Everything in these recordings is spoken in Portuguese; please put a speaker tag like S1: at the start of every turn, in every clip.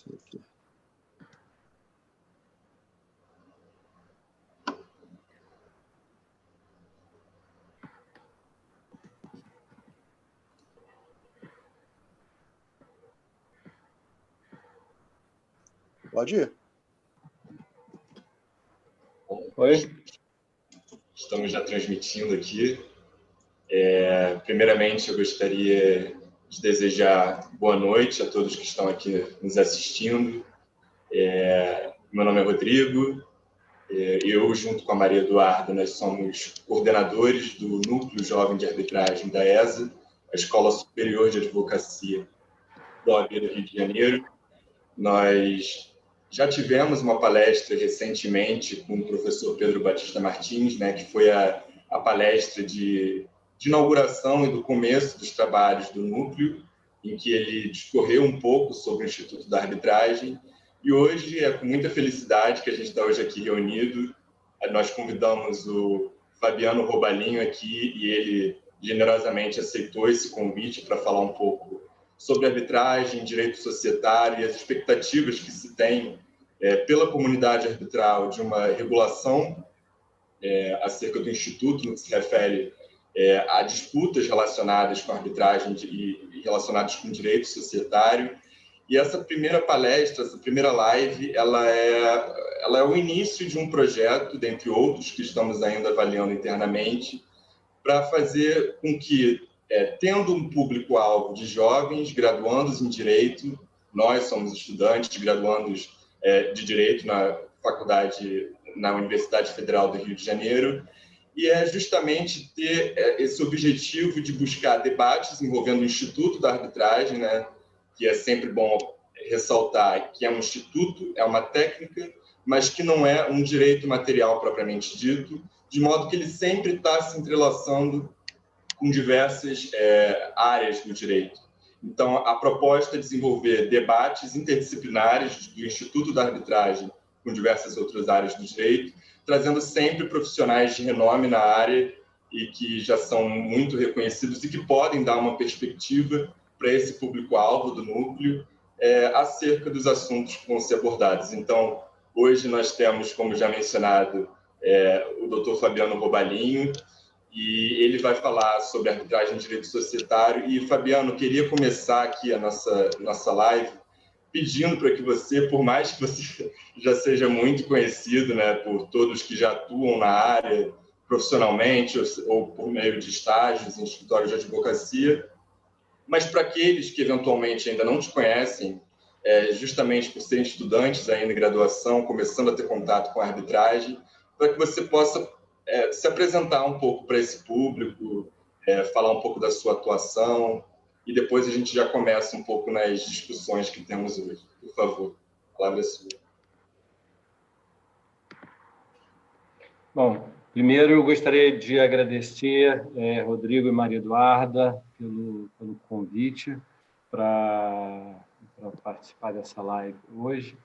S1: Aqui. Pode ir.
S2: Oi. Estamos já transmitindo aqui. Primeiramente, eu gostaria de desejar boa noite a todos que estão aqui nos assistindo. Meu nome é Rodrigo. Eu, junto com a Maria Eduarda, nós somos coordenadores do Núcleo Jovem de Arbitragem da ESA, a Escola Superior de Advocacia da OAB do Rio de Janeiro. Nós já tivemos uma palestra recentemente com o professor Pedro Batista Martins, que foi a palestra de inauguração e do começo dos trabalhos do núcleo, em que ele discorreu um pouco sobre o Instituto da Arbitragem. E hoje é com muita felicidade que a gente está hoje aqui reunido. Nós convidamos o Fabiano Robalinho aqui e ele generosamente aceitou esse convite para falar um pouco sobre arbitragem, direito societário e as expectativas que se tem pela comunidade arbitral de uma regulação acerca do Instituto, no que se refere a disputas relacionadas com a arbitragem e relacionadas com o direito societário. E essa primeira palestra, essa primeira live, ela é o início de um projeto, dentre outros que estamos ainda avaliando internamente, para fazer com que, tendo um público-alvo de jovens graduandos em Direito, nós somos estudantes graduandos de Direito na Universidade Federal do Rio de Janeiro, e é justamente ter esse objetivo de buscar debates envolvendo o Instituto da Arbitragem, que é sempre bom ressaltar que é um instituto, é uma técnica, mas que não é um direito material propriamente dito, de modo que ele sempre está se entrelaçando com diversas áreas do direito. Então, a proposta é desenvolver debates interdisciplinares do Instituto da Arbitragem com diversas outras áreas do direito, trazendo sempre profissionais de renome na área e que já são muito reconhecidos e que podem dar uma perspectiva para esse público-alvo do núcleo acerca dos assuntos que vão ser abordados. Então, hoje nós temos, como já mencionado, o Dr. Fabiano Robalinho, e ele vai falar sobre arbitragem e direito societário. E, Fabiano, queria começar aqui a nossa live pedindo para que você, por mais que você já seja muito conhecido, por todos que já atuam na área profissionalmente ou por meio de estágios em escritórios de advocacia, mas para aqueles que eventualmente ainda não te conhecem, justamente por serem estudantes ainda em graduação, começando a ter contato com a arbitragem, para que você possa se apresentar um pouco para esse público, falar um pouco da sua atuação, e depois a gente já começa um pouco nas discussões que temos hoje. Por favor, a palavra é sua.
S3: Bom, primeiro eu gostaria de agradecer Rodrigo e Maria Eduarda pelo convite para participar dessa live hoje.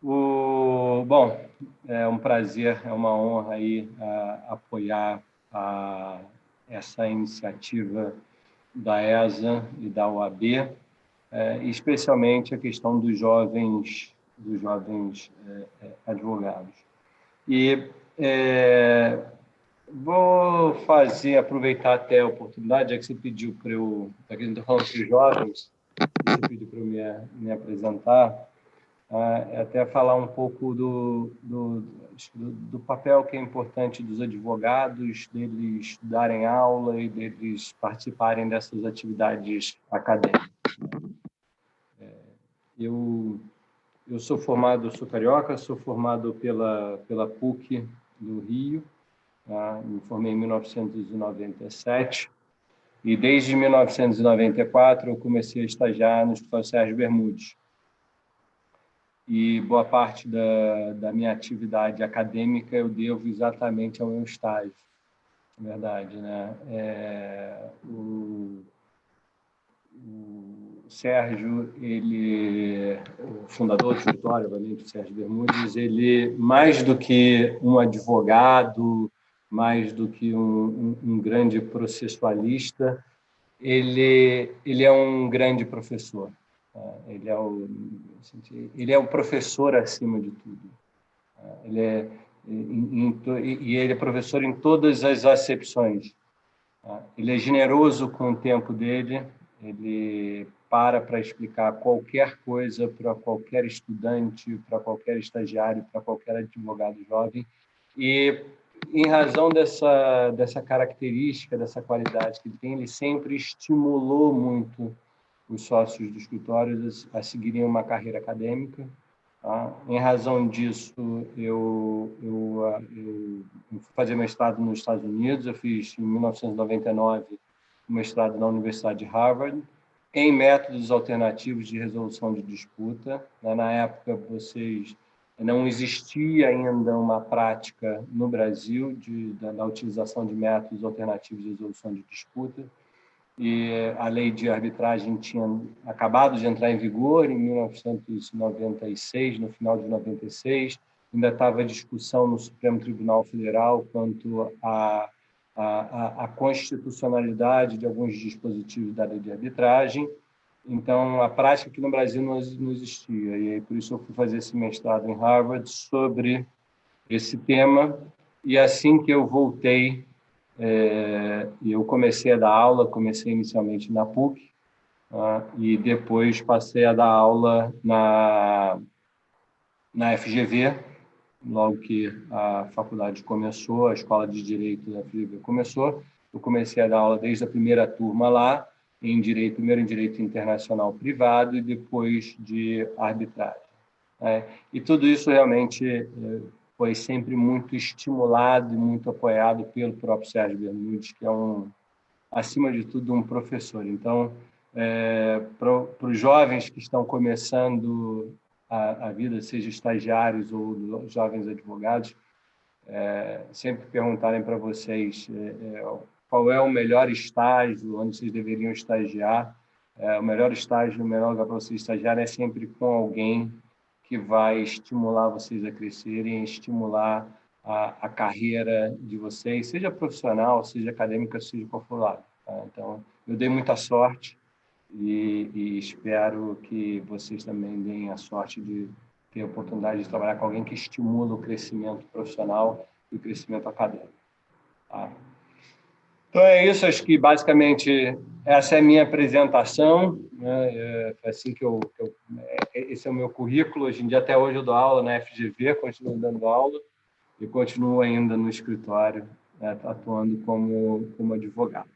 S3: Bom, é um prazer, é uma honra aí apoiar essa iniciativa da ESA e da OAB, especialmente a questão dos jovens advogados. E vou aproveitar até a oportunidade, já que você pediu para eu, já que a gente está falando de jovens, você pediu para eu me apresentar, até falar um pouco do papel que é importante dos advogados, deles darem aula e deles participarem dessas atividades acadêmicas. Eu sou carioca, sou formado pela PUC do Rio, me formei em 1997, e desde 1994 eu comecei a estagiar no Escritório Sérgio Bermudes. E boa parte da minha atividade acadêmica eu devo exatamente ao meu estágio, na verdade, O Sérgio, o fundador do escritório, obviamente, o Sérgio Bermudes, ele, mais do que um advogado, mais do que um grande processualista, ele é um grande professor. Ele é o professor acima de tudo. Ele é e ele é professor em todas as acepções. Ele é generoso com o tempo dele, ele para explicar qualquer coisa para qualquer estudante, para qualquer estagiário, para qualquer advogado jovem. E, em razão dessa característica, dessa qualidade que ele tem, ele sempre estimulou muito os sócios do escritório a seguirem uma carreira acadêmica. Em razão disso, eu fui fazer mestrado nos Estados Unidos. Eu fiz, em 1999, um mestrado na Universidade de Harvard, em métodos alternativos de resolução de disputa. Na época, não existia ainda uma prática no Brasil da utilização de métodos alternativos de resolução de disputa. E a lei de arbitragem tinha acabado de entrar em vigor em 1996, no final de 96. Ainda estava discussão no Supremo Tribunal Federal quanto à constitucionalidade de alguns dispositivos da lei de arbitragem. Então, a prática aqui no Brasil não existia. E aí, por isso, eu fui fazer esse mestrado em Harvard sobre esse tema. E assim que eu voltei, eu comecei a dar aula, comecei inicialmente na PUC, e depois passei a dar aula na FGV, logo que a faculdade começou, a Escola de Direito da FGV começou. Eu comecei a dar aula desde a primeira turma lá, primeiro em Direito Internacional Privado e depois de Arbitragem. E tudo isso realmente foi sempre muito estimulado e muito apoiado pelo próprio Sérgio Bermudes, que é, acima de tudo, um professor. Então, para os jovens que estão começando a vida, seja estagiários ou jovens advogados, sempre perguntarem para vocês qual é o melhor estágio, onde vocês deveriam estagiar. O melhor estágio, o melhor lugar para vocês estagiarem é sempre com alguém que vai estimular vocês a crescerem, estimular a carreira de vocês, seja profissional, seja acadêmica, seja qual for lá. Então, eu dei muita sorte e espero que vocês também deem a sorte de ter a oportunidade de trabalhar com alguém que estimula o crescimento profissional e o crescimento acadêmico. Então, é isso. Acho que, basicamente, essa é a minha apresentação. Assim que esse é o meu currículo. Hoje em dia, até hoje, eu dou aula na FGV, continuo dando aula e continuo ainda no escritório, atuando como advogado.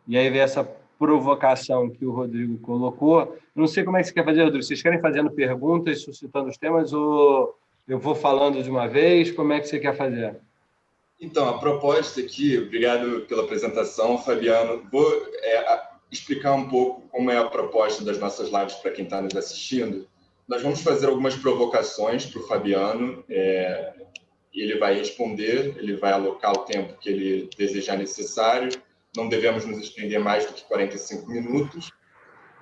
S3: E aí vem essa provocação que o Rodrigo colocou. Não sei como é que você quer fazer, Rodrigo. Vocês querem fazendo perguntas, suscitando os temas, ou eu vou falando de uma vez? Como é que você quer fazer?
S2: Então, a proposta aqui, obrigado pela apresentação, Fabiano. Vou explicar um pouco como é a proposta das nossas lives para quem está nos assistindo. Nós vamos fazer algumas provocações para o Fabiano, ele vai responder, ele vai alocar o tempo que ele desejar necessário, não devemos nos estender mais do que 45 minutos.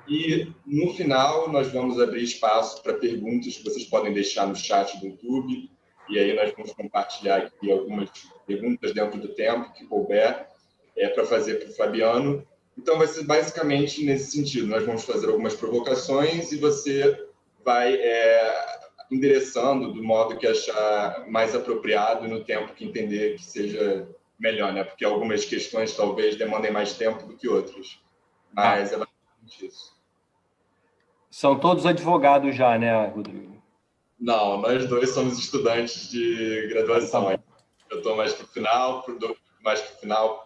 S2: E, no final, nós vamos abrir espaço para perguntas que vocês podem deixar no chat do YouTube, e aí nós vamos compartilhar aqui algumas perguntas dentro do tempo que couber para fazer para o Fabiano. Então, vai ser basicamente nesse sentido. Nós vamos fazer algumas provocações e você vai endereçando do modo que achar mais apropriado e no tempo que entender que seja melhor, né? Porque algumas questões talvez demandem mais tempo do que outras. Mas é basicamente isso.
S3: São todos advogados já, né, Rodrigo?
S2: Não, nós dois somos estudantes de graduação.
S3: Tá.
S2: Eu estou mais para o final,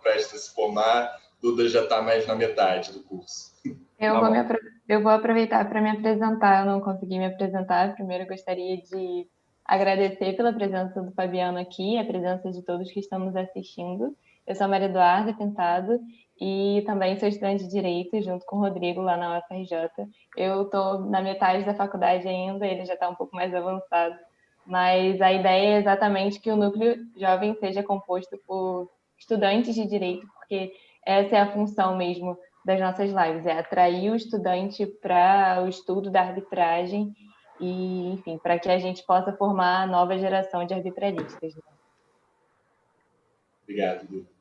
S2: prestes a se formar. Duda já está mais na metade do curso.
S4: Eu vou aproveitar para me apresentar. Eu não consegui me apresentar. Primeiro, eu gostaria de agradecer pela presença do Fabiano aqui, a presença de todos que estamos assistindo. Eu sou a Maria Eduarda Pintado e também sou estudante de Direito, junto com o Rodrigo, lá na UFRJ. Eu estou na metade da faculdade ainda, ele já está um pouco mais avançado. Mas a ideia é exatamente que o núcleo jovem seja composto por estudantes de Direito, porque essa é a função mesmo das nossas lives, é atrair o estudante para o estudo da arbitragem e, enfim, para que a gente possa formar a nova geração de arbitralistas.
S2: Obrigado, Duda.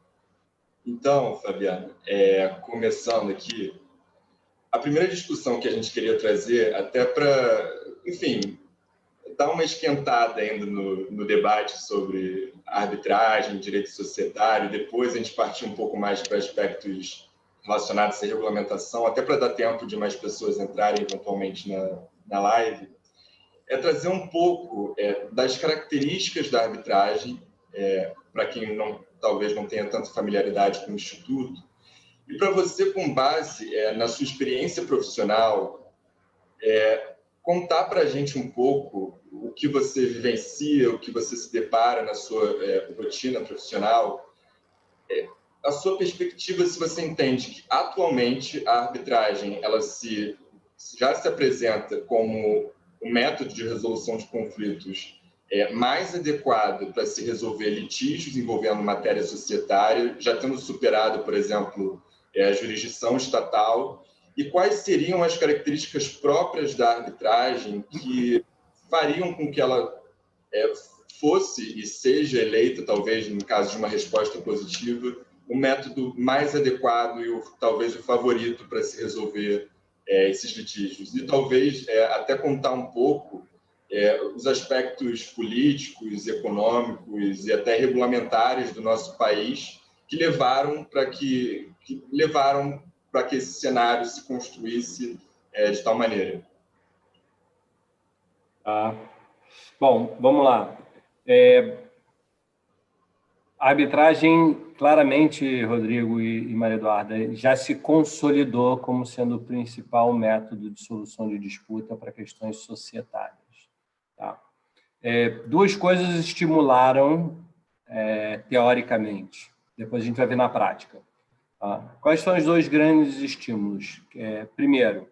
S2: Então, Fabiano, começando aqui, a primeira discussão que a gente queria trazer, até para, enfim, dar uma esquentada ainda no debate sobre arbitragem, direito societário, depois a gente partir um pouco mais para aspectos relacionados à regulamentação, até para dar tempo de mais pessoas entrarem eventualmente na live, é trazer um pouco das características da arbitragem, para quem talvez não tenha tanta familiaridade com o Instituto, e para você, com base na sua experiência profissional, contar para a gente um pouco o que você vivencia, o que você se depara na sua rotina profissional, a sua perspectiva, se você entende que atualmente a arbitragem já se apresenta como um método de resolução de conflitos mais adequado para se resolver litígios envolvendo matéria societária, já tendo superado, por exemplo, a jurisdição estatal, e quais seriam as características próprias da arbitragem que fariam com que ela fosse e seja eleita, talvez, no caso de uma resposta positiva, o método mais adequado e talvez o favorito para se resolver esses litígios. E talvez até contar um pouco os aspectos políticos, econômicos e até regulamentares do nosso país que levaram para que esse cenário se construísse de tal maneira.
S3: Bom, vamos lá. A arbitragem, claramente, Rodrigo e Maria Eduarda, já se consolidou como sendo o principal método de solução de disputa para questões societárias. Tá? Duas coisas estimularam, teoricamente, depois a gente vai ver na prática. Tá? Quais são os dois grandes estímulos? Primeiro,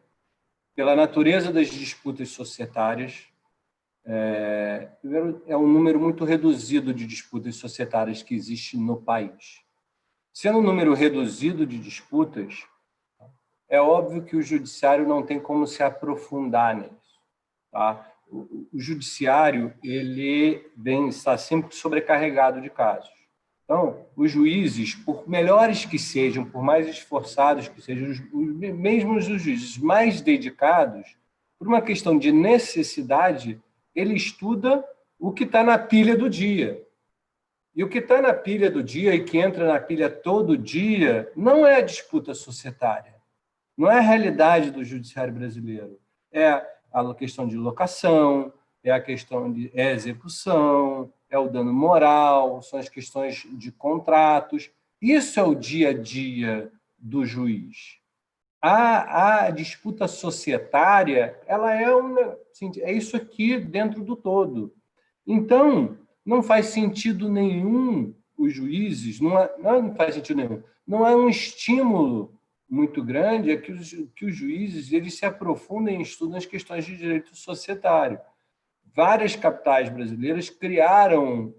S3: pela natureza das disputas societárias, primeiro, é um número muito reduzido de disputas societárias que existe no país. Sendo um número reduzido de disputas, é óbvio que o judiciário não tem como se aprofundar nisso. Tá? O judiciário está sempre sobrecarregado de casos. Então, os juízes, por melhores que sejam, por mais esforçados que sejam, mesmo os juízes mais dedicados, por uma questão de necessidade, ele estuda o que está na pilha do dia. E o que está na pilha do dia e que entra na pilha todo dia não é a disputa societária, não é a realidade do judiciário brasileiro. É a questão de locação, é a questão de execução, é o dano moral, são as questões de contratos. Isso é o dia a dia do juiz. A disputa societária, ela é isso aqui dentro do todo. Então, não faz sentido nenhum os juízes, não faz sentido nenhum, não é um estímulo muito grande que os juízes eles se aprofundem em estudo nas questões de direito societário. Várias capitais brasileiras criaram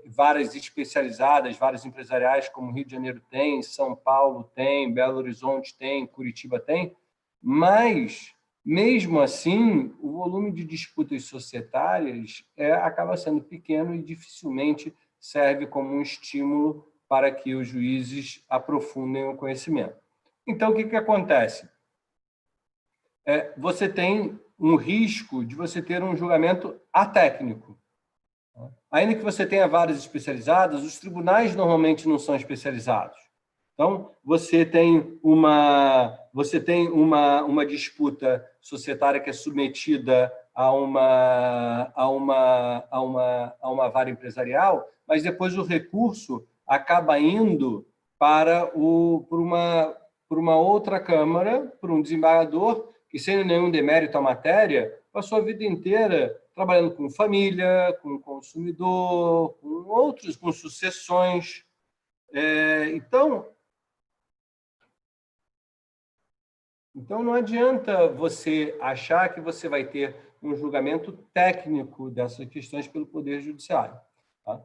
S3: várias especializadas, várias empresariais, como Rio de Janeiro tem, São Paulo tem, Belo Horizonte tem, Curitiba tem, mas, mesmo assim, o volume de disputas societárias acaba sendo pequeno e dificilmente serve como um estímulo para que os juízes aprofundem o conhecimento. Então, o que acontece? Você tem um risco de você ter um julgamento atécnico. Ainda que você tenha várias especializadas, os tribunais normalmente não são especializados. Então, você tem uma disputa societária que é submetida a uma vara empresarial, mas depois o recurso acaba indo para uma outra Câmara, por um desembargador, que, sem nenhum demérito à matéria, passou a vida inteira trabalhando com família, com consumidor, com sucessões. Então, não adianta você achar que você vai ter um julgamento técnico dessas questões pelo Poder Judiciário. Tá?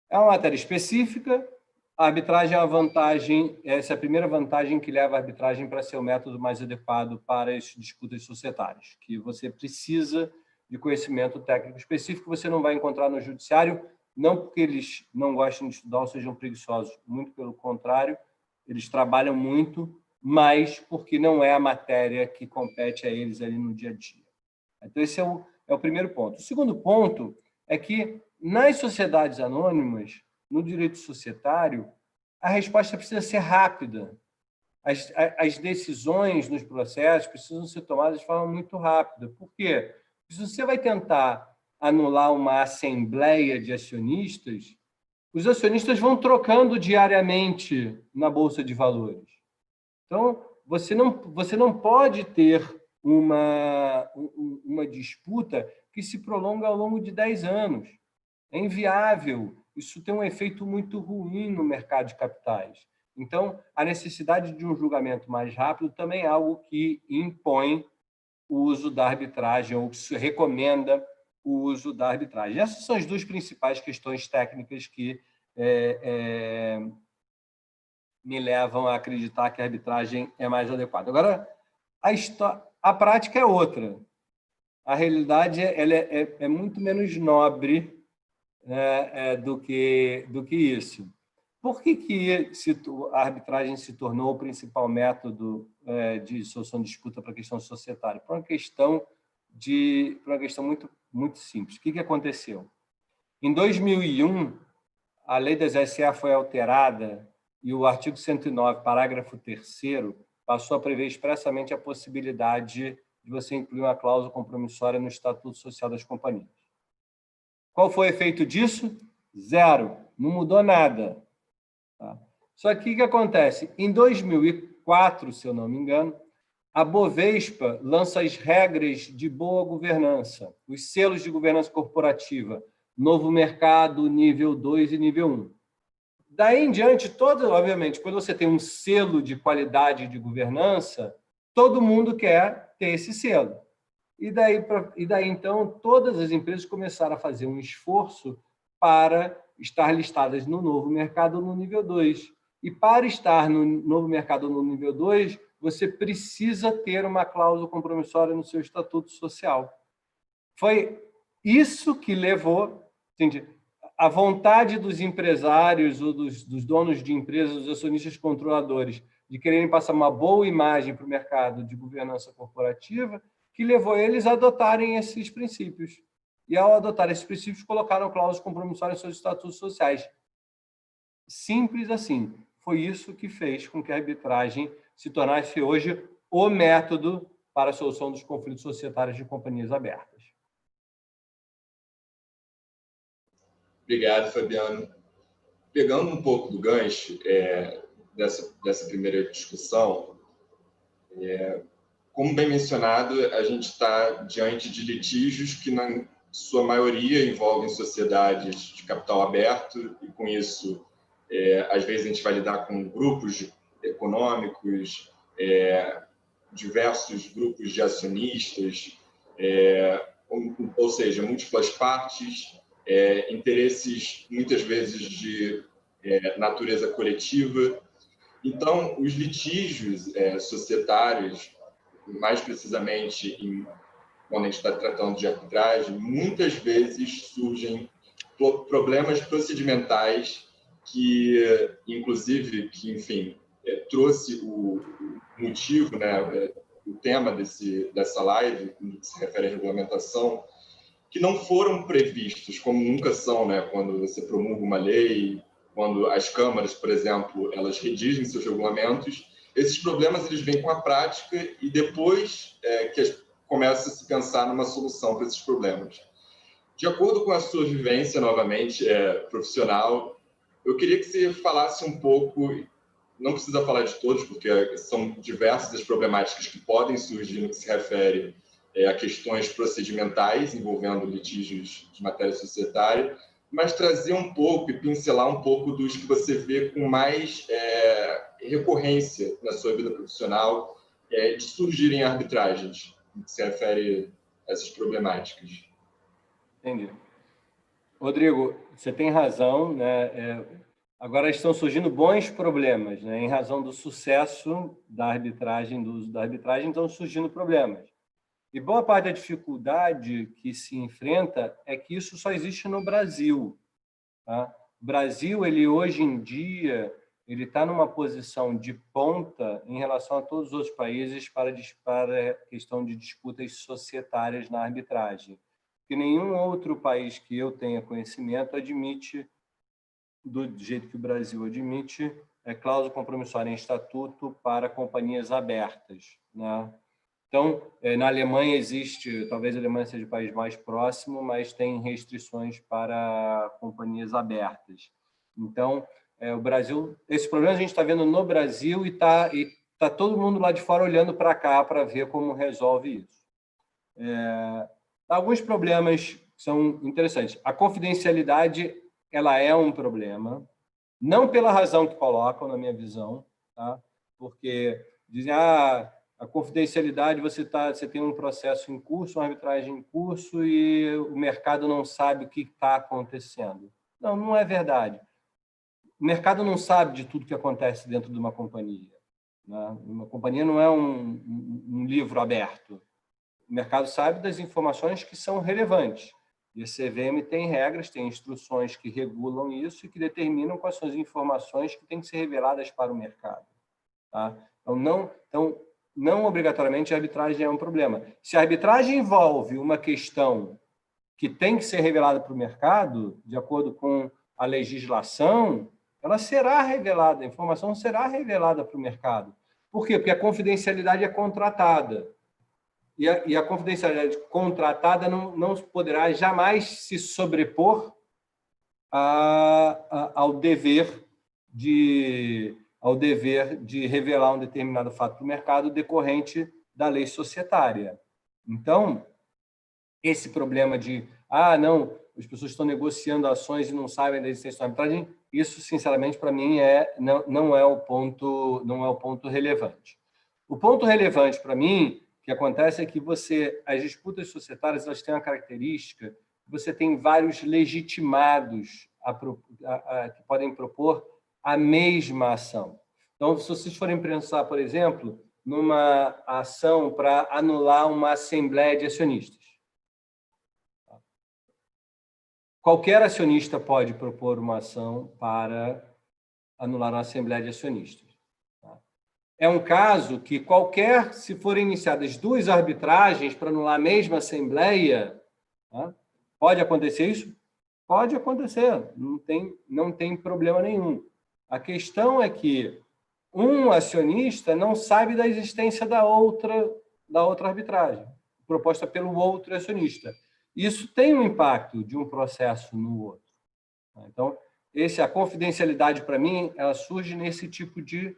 S3: É uma matéria específica, a arbitragem é uma vantagem, essa é a primeira vantagem que leva a arbitragem para ser o método mais adequado para as disputas societárias, que você precisa de conhecimento técnico específico, você não vai encontrar no judiciário, não porque eles não gostem de estudar ou sejam preguiçosos, muito pelo contrário, eles trabalham muito mas porque não é a matéria que compete a eles ali no dia a dia. Então, esse é o primeiro ponto. O segundo ponto é que, nas sociedades anônimas, no direito societário, a resposta precisa ser rápida. As decisões nos processos precisam ser tomadas de forma muito rápida. Por quê? Porque se você vai tentar anular uma assembleia de acionistas, os acionistas vão trocando diariamente na Bolsa de Valores. Então, você não pode ter uma disputa que se prolonga ao longo de 10 anos. É inviável. Isso tem um efeito muito ruim no mercado de capitais. Então, a necessidade de um julgamento mais rápido também é algo que impõe o uso da arbitragem, ou que se recomenda o uso da arbitragem. Essas são as duas principais questões técnicas que me levam a acreditar que a arbitragem é mais adequada. Agora, a prática é outra. A realidade ela é muito menos nobre do que isso. Por que a arbitragem se tornou o principal método de solução de disputa para a questão societária? Por uma questão muito, muito simples. O que aconteceu? Em 2001, a lei das SA foi alterada e o artigo 109, parágrafo 3º, passou a prever expressamente a possibilidade de você incluir uma cláusula compromissória no Estatuto Social das Companhias. Qual foi o efeito disso? Zero. Não mudou nada. Tá? Só que o que acontece? Em 2004, se eu não me engano, a Bovespa lança as regras de boa governança, os selos de governança corporativa, Novo Mercado, nível 2 e nível 1. Daí em diante, obviamente, quando você tem um selo de qualidade de governança, todo mundo quer ter esse selo. E daí, então, todas as empresas começaram a fazer um esforço para estar listadas no novo mercado no nível 2. E para estar no novo mercado no nível 2, você precisa ter uma cláusula compromissória no seu estatuto social. Foi isso que levou a vontade dos empresários ou dos donos de empresas, dos acionistas controladores, de quererem passar uma boa imagem para o mercado de governança corporativa, que levou eles a adotarem esses princípios. E, ao adotar esses princípios, colocaram cláusulas compromissórias em seus estatutos sociais. Simples assim. Foi isso que fez com que a arbitragem se tornasse hoje o método para a solução dos conflitos societários de companhias abertas.
S2: Obrigado, Fabiano. Pegando um pouco do gancho dessa primeira discussão, como bem mencionado, a gente está diante de litígios que, na sua maioria, envolvem sociedades de capital aberto, e com isso, às vezes, a gente vai lidar com grupos econômicos, diversos grupos de acionistas, ou seja, múltiplas partes, interesses, muitas vezes, de natureza coletiva. Então, os litígios societários, mais precisamente quando a gente está tratando de arbitragem, muitas vezes surgem problemas procedimentais que, inclusive, trouxe o motivo, o tema dessa live, no que se refere à regulamentação, que não foram previstos, como nunca são, quando você promulga uma lei, quando as câmaras, por exemplo, elas redigem seus regulamentos. Esses problemas eles vêm com a prática e depois que começa a se pensar numa solução para esses problemas. De acordo com a sua vivência, novamente, profissional, eu queria que você falasse um pouco, não precisa falar de todos, porque são diversas as problemáticas que podem surgir no que se refere a questões procedimentais envolvendo litígios de matéria societária, mas trazer um pouco e pincelar um pouco dos que você vê com mais recorrência na sua vida profissional de surgirem arbitragens, no que se refere a essas problemáticas.
S3: Entendi. Rodrigo, você tem razão, agora estão surgindo bons problemas, em razão do sucesso da arbitragem, do uso da arbitragem, estão surgindo problemas. E boa parte da dificuldade que se enfrenta é que isso só existe no Brasil. Tá? O Brasil, hoje em dia, ele está numa posição de ponta em relação a todos os outros países para a questão de disputas societárias na arbitragem. Que nenhum outro país que eu tenha conhecimento admite, do jeito que o Brasil admite, cláusula compromissória em estatuto para companhias abertas, né? Então, na Alemanha existe, talvez a Alemanha seja o país mais próximo, mas tem restrições para companhias abertas. Então, o Brasil, esse problema a gente está vendo no Brasil e tá todo mundo lá de fora olhando para cá para ver como resolve isso. Alguns problemas são interessantes. A confidencialidade, ela é um problema, não pela razão que colocam, na minha visão, tá? Porque dizem, a confidencialidade, você tem um processo em curso, uma arbitragem em curso e o mercado não sabe o que está acontecendo. Não, não é verdade. O mercado não sabe de tudo que acontece dentro de uma companhia, né? Uma companhia não é um livro aberto. O mercado sabe das informações que são relevantes. E a CVM tem regras, tem instruções que regulam isso e que determinam quais são as informações que têm que ser reveladas para o mercado, tá? Então, não obrigatoriamente a arbitragem é um problema. Se a arbitragem envolve uma questão que tem que ser revelada para o mercado, de acordo com a legislação, ela será revelada, a informação será revelada para o mercado. Por quê? Porque a confidencialidade é contratada. E a confidencialidade contratada não poderá jamais se sobrepor ao dever de revelar um determinado fato para o mercado decorrente da lei societária. Então, esse problema de, não, as pessoas estão negociando ações e não sabem da existência da arbitragem, isso, sinceramente, para mim, não é o ponto relevante. O ponto relevante, para mim, que acontece é que as disputas societárias, elas têm uma característica, você tem vários legitimados que podem propor a mesma ação. Então, se vocês forem pensar, por exemplo, numa ação para anular uma assembleia de acionistas. Qualquer acionista pode propor uma ação para anular uma assembleia de acionistas. É um caso que se forem iniciadas duas arbitragens para anular a mesma assembleia, pode acontecer isso? Pode acontecer, não tem problema nenhum. A questão é que um acionista não sabe da existência da outra arbitragem, proposta pelo outro acionista. Isso tem um impacto de um processo no outro. Então, a confidencialidade, para mim, ela surge nesse tipo de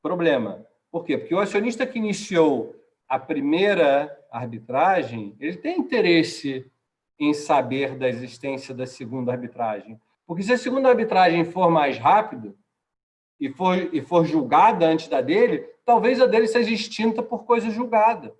S3: problema. Por quê? Porque o acionista que iniciou a primeira arbitragem, ele tem interesse em saber da existência da segunda arbitragem. Porque se a segunda arbitragem for mais rápida e for julgada antes da dele, talvez a dele seja extinta por coisa julgada.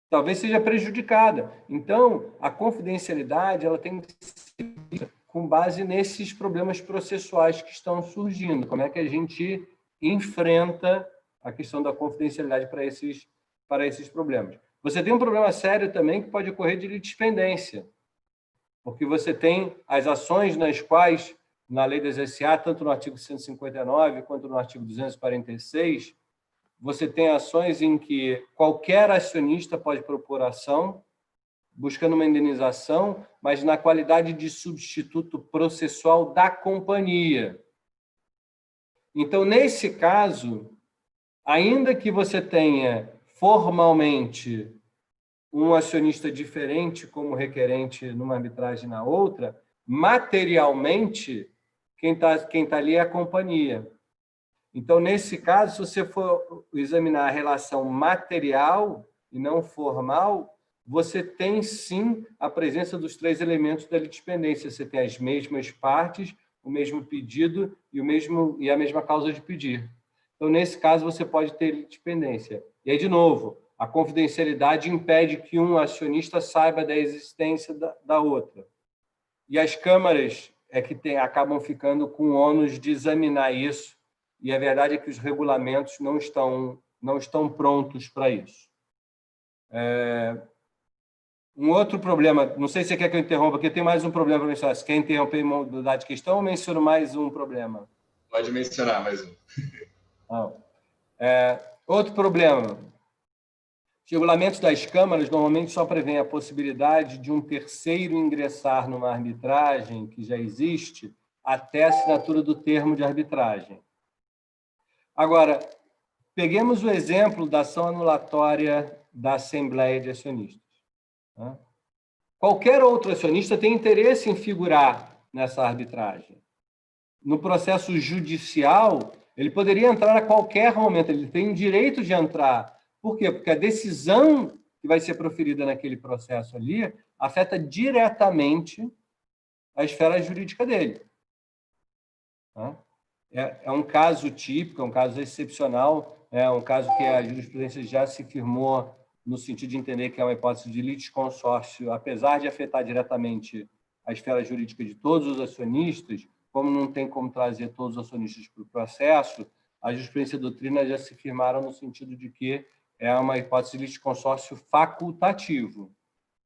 S3: Talvez seja prejudicada. Então, a confidencialidade ela tem que ser com base nesses problemas processuais que estão surgindo. Como é que a gente enfrenta a questão da confidencialidade para esses problemas? Você tem um problema sério também que pode ocorrer de litispendência, porque você tem as ações nas quais, na lei das SA, tanto no artigo 159 quanto no artigo 246, você tem ações em que qualquer acionista pode propor ação buscando uma indenização, mas na qualidade de substituto processual da companhia. Então, nesse caso, ainda que você tenha formalmente um acionista diferente como requerente numa arbitragem na outra, materialmente, quem tá ali é a companhia. Então, nesse caso, se você for examinar a relação material e não formal, você tem, sim, a presença dos três elementos da litispendência. Você tem as mesmas partes, o mesmo pedido e a mesma causa de pedir. Então, nesse caso, você pode ter litispendência. E aí, de novo, a confidencialidade impede que um acionista saiba da existência da outra. E as câmaras acabam ficando com o ônus de examinar isso, e a verdade é que os regulamentos não estão prontos para isso. Um outro problema, não sei se você quer que eu interrompa, porque tem mais um problema para mencionar. Você quer interromper em mudar de questão ou menciono mais um problema?
S2: Pode mencionar mais um.
S3: Outro problema. Os regulamentos das câmaras normalmente só prevêem a possibilidade de um terceiro ingressar numa arbitragem que já existe até a assinatura do termo de arbitragem. Agora, peguemos o exemplo da ação anulatória da Assembleia de Acionistas. Qualquer outro acionista tem interesse em figurar nessa arbitragem. No processo judicial, ele poderia entrar a qualquer momento, ele tem o direito de entrar. Por quê? Porque a decisão que vai ser proferida naquele processo ali afeta diretamente a esfera jurídica dele. É um caso típico, é um caso excepcional, é um caso que a jurisprudência já se firmou no sentido de entender que é uma hipótese de litisconsórcio, apesar de afetar diretamente a esfera jurídica de todos os acionistas, como não tem como trazer todos os acionistas para o processo, a jurisprudência e a doutrina já se firmaram no sentido de que é uma hipótese de litisconsórcio facultativo.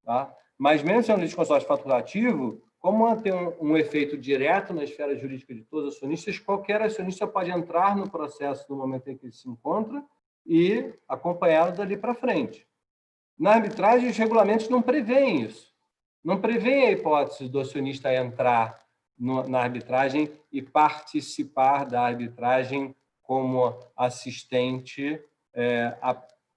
S3: Tá? Mas mesmo sendo um litisconsórcio facultativo, como tem um efeito direto na esfera jurídica de todos os acionistas, qualquer acionista pode entrar no processo no momento em que ele se encontra e acompanhá-lo dali para frente. Na arbitragem, os regulamentos não prevêem isso. Não prevêem a hipótese do acionista entrar na arbitragem e participar da arbitragem como assistente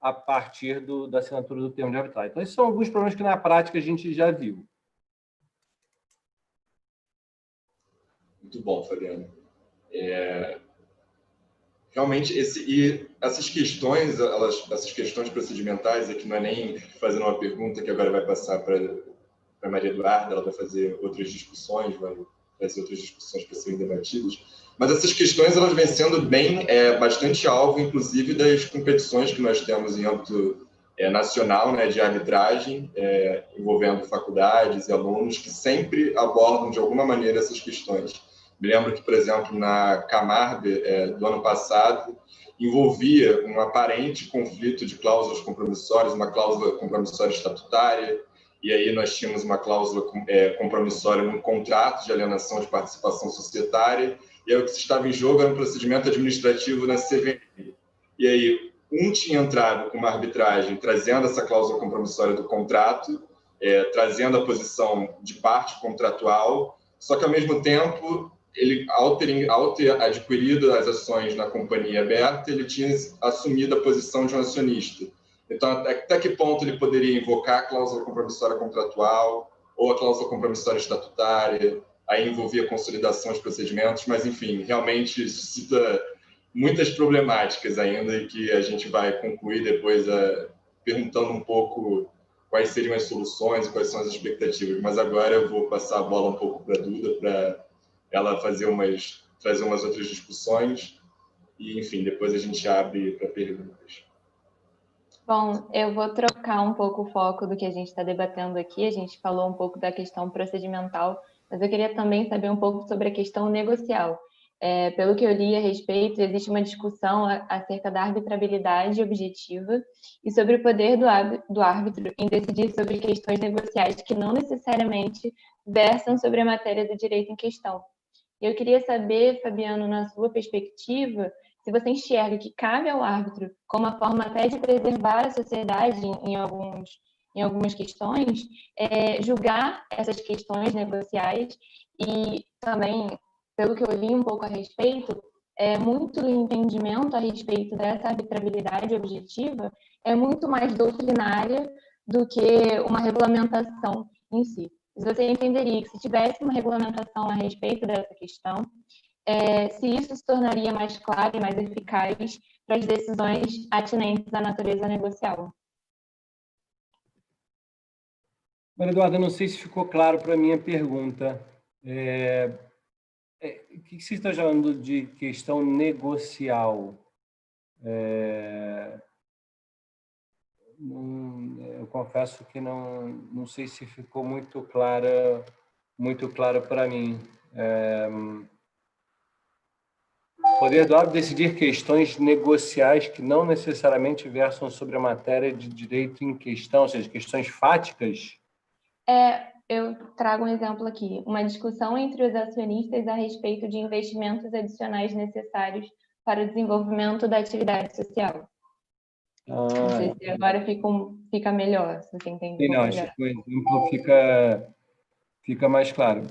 S3: a partir da assinatura do termo de arbitragem. Então, esses são alguns problemas que, na prática, a gente já viu.
S2: Muito bom, Fabiano. Realmente, essas questões procedimentais, aqui não é nem fazendo uma pergunta que agora vai passar para a Maria Eduarda, ela vai fazer outras discussões, vai trazer outras discussões para serem debatidas, mas essas questões elas vêm sendo bastante alvo, inclusive, das competições que nós temos em âmbito nacional, né, de arbitragem, envolvendo faculdades e alunos que sempre abordam, de alguma maneira, essas questões. Me lembro que, por exemplo, na Camarbe, do ano passado, envolvia um aparente conflito de cláusulas compromissórias, uma cláusula compromissória estatutária, e aí nós tínhamos uma cláusula compromissória num contrato de alienação de participação societária, e aí o que estava em jogo era um procedimento administrativo na CVM. E aí um tinha entrado com uma arbitragem trazendo essa cláusula compromissória do contrato, trazendo a posição de parte contratual, só que, ao mesmo tempo, ele, ao ter adquirido as ações na companhia aberta, ele tinha assumido a posição de um acionista. Então, até que ponto ele poderia invocar a cláusula compromissória contratual ou a cláusula compromissória estatutária? Aí envolvia consolidação de procedimentos, mas, enfim, realmente suscita muitas problemáticas ainda e que a gente vai concluir depois perguntando um pouco quais seriam as soluções e quais são as expectativas. Mas agora eu vou passar a bola um pouco para a Duda, para ela trazer umas outras discussões e, enfim, depois a gente abre para perguntas.
S4: Bom, eu vou trocar um pouco o foco do que a gente está debatendo aqui. A gente falou um pouco da questão procedimental, mas eu queria também saber um pouco sobre a questão negocial. Pelo que eu li a respeito, existe uma discussão acerca da arbitrabilidade objetiva e sobre o poder do árbitro em decidir sobre questões negociais que não necessariamente versam sobre a matéria do direito em questão. Eu queria saber, Fabiano, na sua perspectiva, se você enxerga que cabe ao árbitro, como uma forma até de preservar a sociedade em algumas questões, julgar essas questões negociais e também, pelo que eu li um pouco a respeito, muito do entendimento a respeito dessa arbitrabilidade objetiva é muito mais doutrinária do que uma regulamentação em si. Você entenderia que se tivesse uma regulamentação a respeito dessa questão, se isso se tornaria mais claro e mais eficaz para as decisões atinentes à natureza negocial.
S3: Maria Eduarda, não sei se ficou claro para a minha pergunta. O que você está chamando de questão negocial? Eu confesso que não sei se ficou muito claro para mim. Poder do árbitro decidir questões negociais que não necessariamente versam sobre a matéria de direito em questão, ou seja, questões fáticas?
S4: Eu trago um exemplo aqui. Uma discussão entre os acionistas a respeito de investimentos adicionais necessários para o desenvolvimento da atividade social. Não sei se agora fica melhor, se você entende um pouco
S3: Não,
S4: melhor.
S3: acho que o exemplo fica mais claro.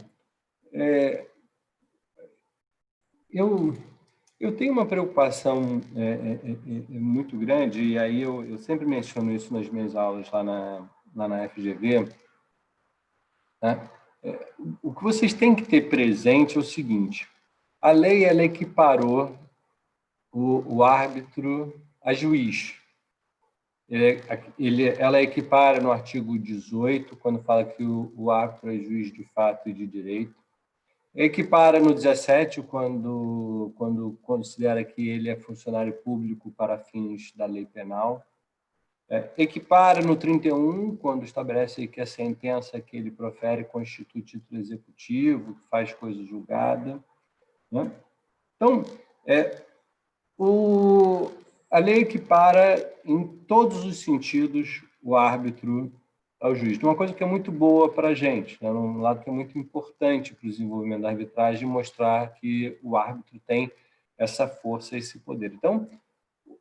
S3: Eu tenho uma preocupação muito grande, e aí eu sempre menciono isso nas minhas aulas lá na FGV, né? O que vocês têm que ter presente é o seguinte: a lei ela equiparou o árbitro a juiz. Ela equipara no artigo 18, quando fala que o árbitro é juiz de fato e de direito. Equipara no 17, quando considera que ele é funcionário público para fins da lei penal. Equipara no 31, quando estabelece que a sentença que ele profere constitui título executivo, faz coisa julgada, né? Então, a lei equipara em todos os sentidos o árbitro ao juiz. Uma coisa que é muito boa para a gente, né? Um lado que é muito importante para o desenvolvimento da arbitragem, mostrar que o árbitro tem essa força, esse poder. Então,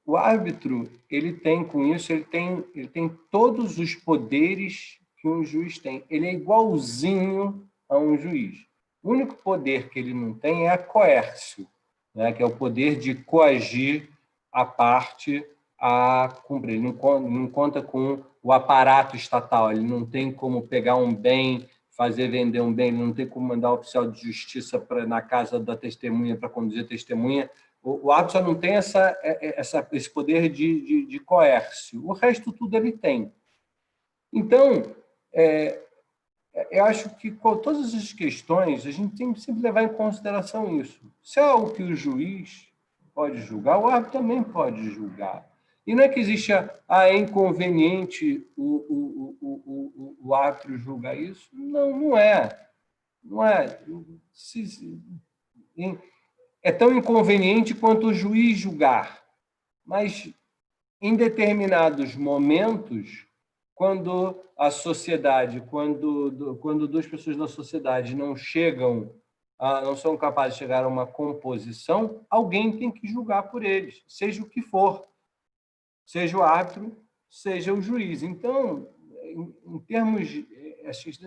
S3: o árbitro, ele tem com isso, ele tem todos os poderes que um juiz tem. Ele é igualzinho a um juiz. O único poder que ele não tem é a coércio, né? Que é o poder de coagir a parte a cumprir. Ele não conta com o aparato estatal, ele não tem como pegar um bem, fazer vender um bem, ele não tem como mandar o oficial de justiça na casa da testemunha para conduzir a testemunha. O árbitro só não tem esse poder de coércio. O resto tudo ele tem. Então, eu acho que com todas as questões, a gente tem que sempre levar em consideração isso. Se é algo que o juiz pode julgar, o árbitro também pode julgar. E não é que existe é inconveniente o árbitro julgar isso. Não, não é. Não é. É tão inconveniente quanto o juiz julgar. Mas, em determinados momentos, quando a sociedade, quando duas pessoas da sociedade não são capazes de chegar a uma composição, alguém tem que julgar por eles, seja o que for, seja o árbitro, seja o juiz. Então, em termos,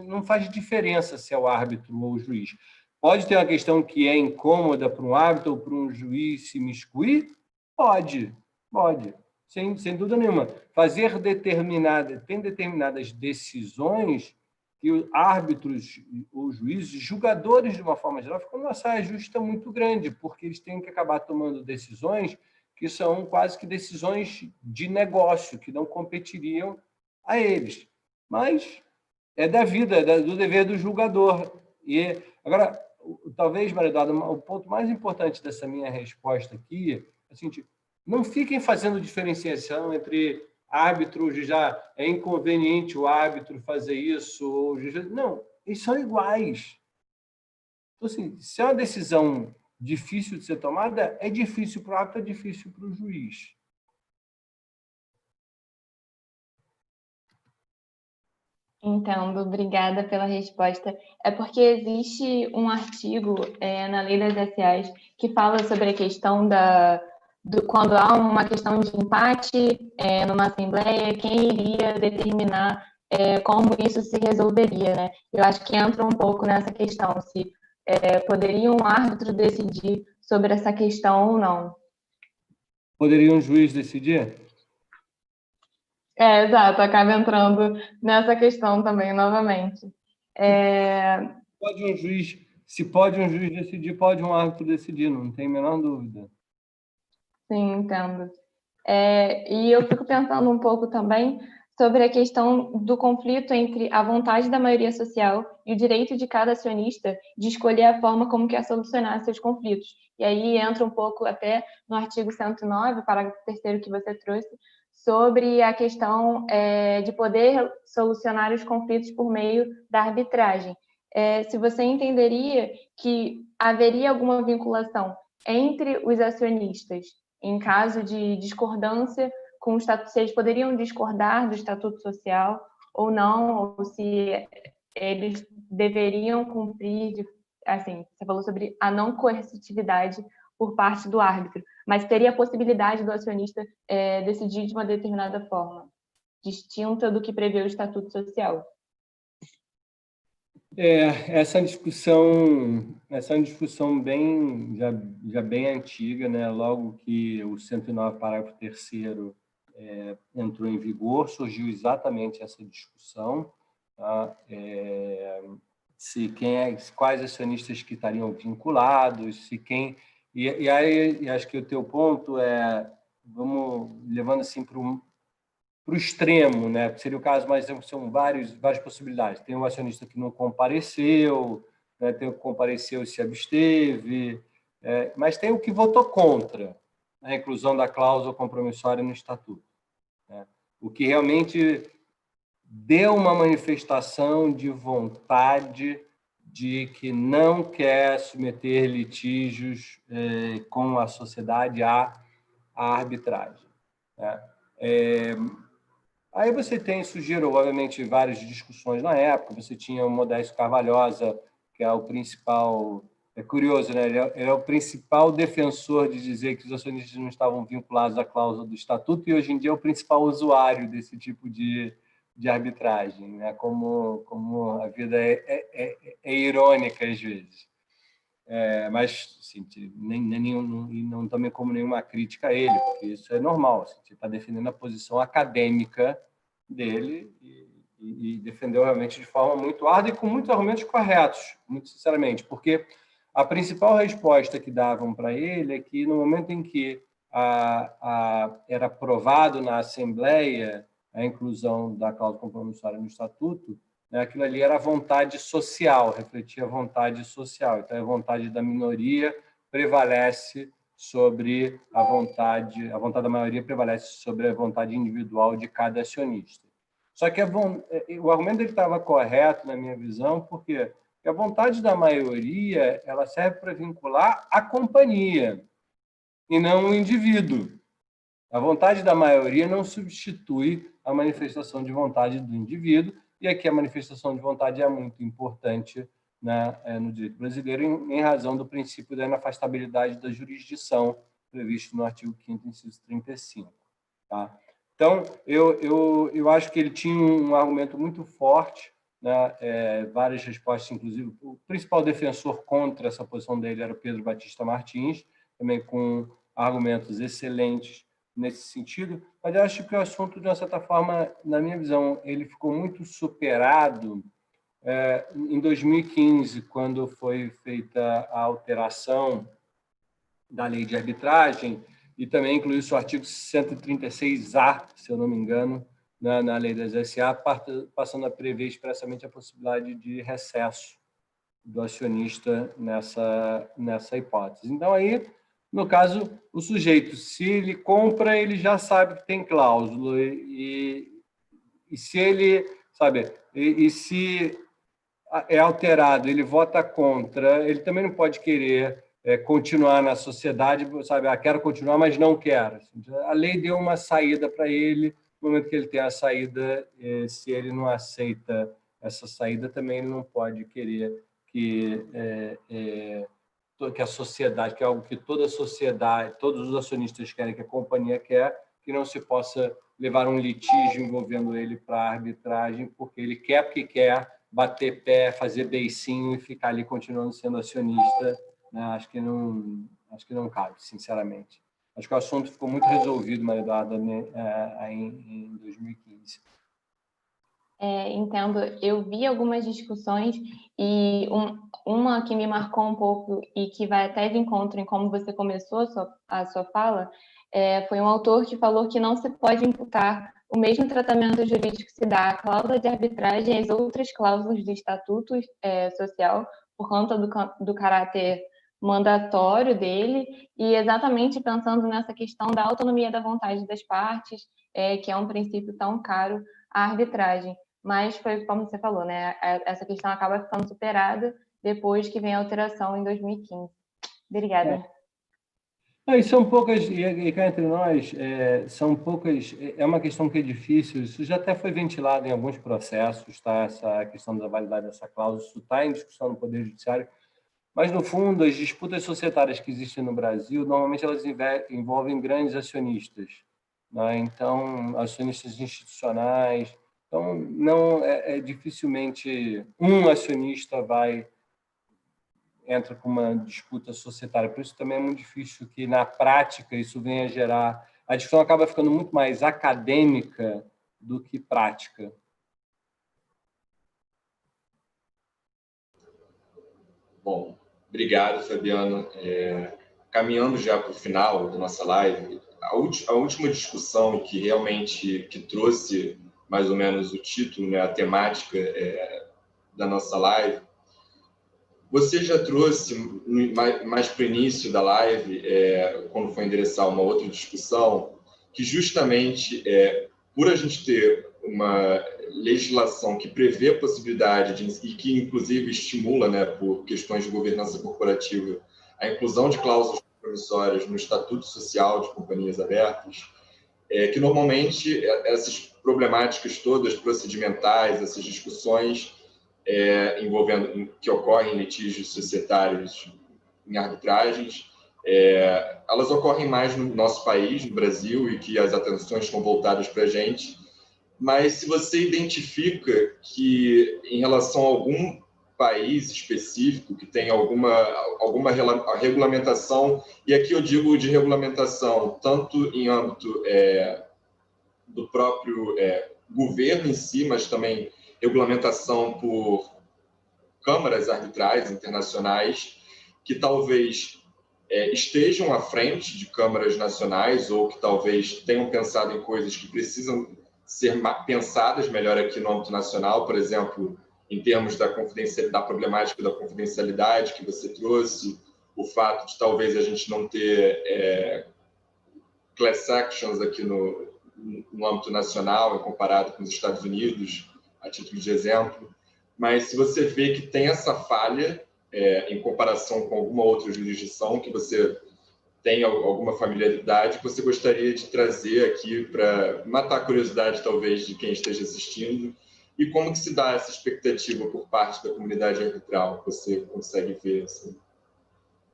S3: não faz diferença se é o árbitro ou o juiz. Pode ter uma questão que é incômoda para um árbitro ou para um juiz se imiscuir? Pode. Sem dúvida nenhuma. Tem determinadas decisões que os árbitros ou juízes, julgadores de uma forma geral, ficam numa saia justa muito grande, porque eles têm que acabar tomando decisões que são quase que decisões de negócio, que não competiriam a eles. Mas é da vida, é do dever do julgador. E agora, talvez, Maria Eduarda, o ponto mais importante dessa minha resposta aqui é o seguinte: não fiquem fazendo diferenciação entre árbitro, já é inconveniente o árbitro fazer isso, ou não, eles são iguais. Então, assim, se é uma decisão difícil de ser tomada, é difícil para o árbitro, é difícil para o juiz.
S4: Entendo, obrigada pela resposta. É porque existe um artigo na Lei das SAs que fala sobre a questão quando há uma questão de empate numa assembleia, quem iria determinar como isso se resolveria, né? Eu acho que entra um pouco nessa questão, se poderia um árbitro decidir sobre essa questão ou não.
S3: Poderia um juiz decidir?
S4: Exato, acaba entrando nessa questão também, novamente.
S3: Se pode um juiz decidir, pode um árbitro decidir, não tem a menor dúvida.
S4: Sim, entendo. E eu fico pensando um pouco também sobre a questão do conflito entre a vontade da maioria social e o direito de cada acionista de escolher a forma como quer solucionar seus conflitos. E aí entra um pouco até no artigo 109, parágrafo 3º que você trouxe, sobre a questão de poder solucionar os conflitos por meio da arbitragem. Se você entenderia que haveria alguma vinculação entre os acionistas em caso de discordância se eles poderiam discordar do estatuto social ou não, ou se eles deveriam cumprir, assim, você falou sobre a não coercitividade por parte do árbitro, mas teria a possibilidade do acionista decidir de uma determinada forma, distinta do que prevê o Estatuto Social.
S3: Essa é uma discussão já bem antiga, né? Logo que o 109, parágrafo 3º, entrou em vigor, surgiu exatamente essa discussão, tá? Quais acionistas que estariam vinculados, e aí acho que o teu ponto vamos levando assim para o extremo, né? Seria o caso, mas são várias possibilidades. Tem um acionista que não compareceu, né? Tem o que compareceu e se absteve, mas tem o que votou contra a inclusão da cláusula compromissória no estatuto, né? O que realmente deu uma manifestação de vontade de que não quer submeter litígios com a sociedade à arbitragem, né? Aí isso gerou, obviamente, várias discussões na época. Você tinha o Modesto Carvalhosa, que é o principal... É curioso, né? Ele é o principal defensor de dizer que os acionistas não estavam vinculados à cláusula do estatuto e, hoje em dia, é o principal usuário desse tipo de arbitragem, né? Como a vida é irônica, às vezes. Mas, assim, não também como nenhuma crítica a ele, porque isso é normal. Assim, você está defendendo a posição acadêmica dele e defendeu realmente de forma muito árdua e com muitos argumentos corretos, muito sinceramente, porque a principal resposta que davam para ele é que, no momento em que era aprovado na Assembleia a inclusão da cláusula compromissória no Estatuto, aquilo ali era a vontade social, refletia a vontade social. Então, a vontade da minoria prevalece sobre a vontade da maioria prevalece sobre a vontade individual de cada acionista. Só que o argumento dele estava correto, na minha visão, porque a vontade da maioria ela serve para vincular a companhia e não o indivíduo. A vontade da maioria não substitui a manifestação de vontade do indivíduo, e aqui a manifestação de vontade é muito importante, né, no direito brasileiro, em razão do princípio da inafastabilidade da jurisdição, previsto no artigo 5º, inciso 35. Tá? Então, eu acho que ele tinha um argumento muito forte, né, várias respostas, inclusive, o principal defensor contra essa posição dele era o Pedro Batista Martins, também com argumentos excelentes nesse sentido, mas eu acho que o assunto, de uma certa forma, na minha visão, ele ficou muito superado em 2015, quando foi feita a alteração da lei de arbitragem, e também incluiu-se o artigo 136A, se eu não me engano, na lei das SA, passando a prever expressamente a possibilidade de recesso do acionista nessa hipótese. Então, aí, no caso, o sujeito, se ele compra, ele já sabe que tem cláusula, e se ele, sabe, e se é alterado, ele vota contra, ele também não pode querer continuar na sociedade, sabe, quero continuar, mas não quero. A lei deu uma saída para ele, no momento que ele tem a saída, se ele não aceita essa saída, também ele não pode querer que a sociedade, que é algo que toda a sociedade, todos os acionistas querem, que a companhia quer, que não se possa levar um litígio envolvendo ele para a arbitragem, porque ele porque quer bater pé, fazer beicinho e ficar ali continuando sendo acionista, né? Acho que não cabe, sinceramente. Acho que o assunto ficou muito resolvido, Maria Eduarda, em 2015.
S4: Entendo. Eu vi algumas discussões e uma que me marcou um pouco e que vai até de encontro em como você começou a sua fala, foi um autor que falou que não se pode imputar o mesmo tratamento jurídico que se dá à cláusula de arbitragem e às outras cláusulas do Estatuto Social, por conta do caráter mandatório dele, e exatamente pensando nessa questão da autonomia da vontade das partes, que é um princípio tão caro à arbitragem. Mas foi como você falou, né? Essa questão acaba ficando superada depois que vem a alteração em 2015. Obrigada.
S3: E são poucas, e cá entre nós, são poucas, é uma questão que é difícil, isso já até foi ventilado em alguns processos, tá? Essa questão da validade dessa cláusula, isso está em discussão no Poder Judiciário, mas, no fundo, as disputas societárias que existem no Brasil, normalmente elas envolvem grandes acionistas, né? Então, acionistas institucionais, então, não dificilmente um acionista entra com uma disputa societária. Por isso também é muito difícil que, na prática, isso venha a gerar... A discussão acaba ficando muito mais acadêmica do que prática.
S2: Bom, obrigado, Fabiano. Caminhando já para o final da nossa live, a última discussão que realmente trouxe mais ou menos o título, né, a temática da nossa live, você já trouxe mais para o início da live, quando foi endereçar uma outra discussão, que justamente por a gente ter uma legislação que prevê a possibilidade e que inclusive estimula, né, por questões de governança corporativa, a inclusão de cláusulas promissórias no Estatuto Social de Companhias Abertas, que normalmente essas problemáticas todas procedimentais, essas discussões envolvendo que ocorrem em litígios societários, em arbitragens, elas ocorrem mais no nosso país, no Brasil, e que as atenções estão voltadas para a gente. Mas se você identifica que, em relação a algum país específico que tem alguma regulamentação, e aqui eu digo de regulamentação tanto em âmbito do próprio governo em si, mas também regulamentação por câmaras arbitrais internacionais, que talvez estejam à frente de câmaras nacionais ou que talvez tenham pensado em coisas que precisam ser pensadas melhor aqui no âmbito nacional, por exemplo, em termos da problemática da confidencialidade que você trouxe, o fato de talvez a gente não ter class actions aqui no âmbito nacional, comparado com os Estados Unidos, a título de exemplo. Mas se você vê que tem essa falha em comparação com alguma outra jurisdição, que você tem alguma familiaridade, que você gostaria de trazer aqui para matar a curiosidade, talvez, de quem esteja assistindo, e como que se dá essa expectativa por parte da comunidade arbitral? Você consegue ver assim,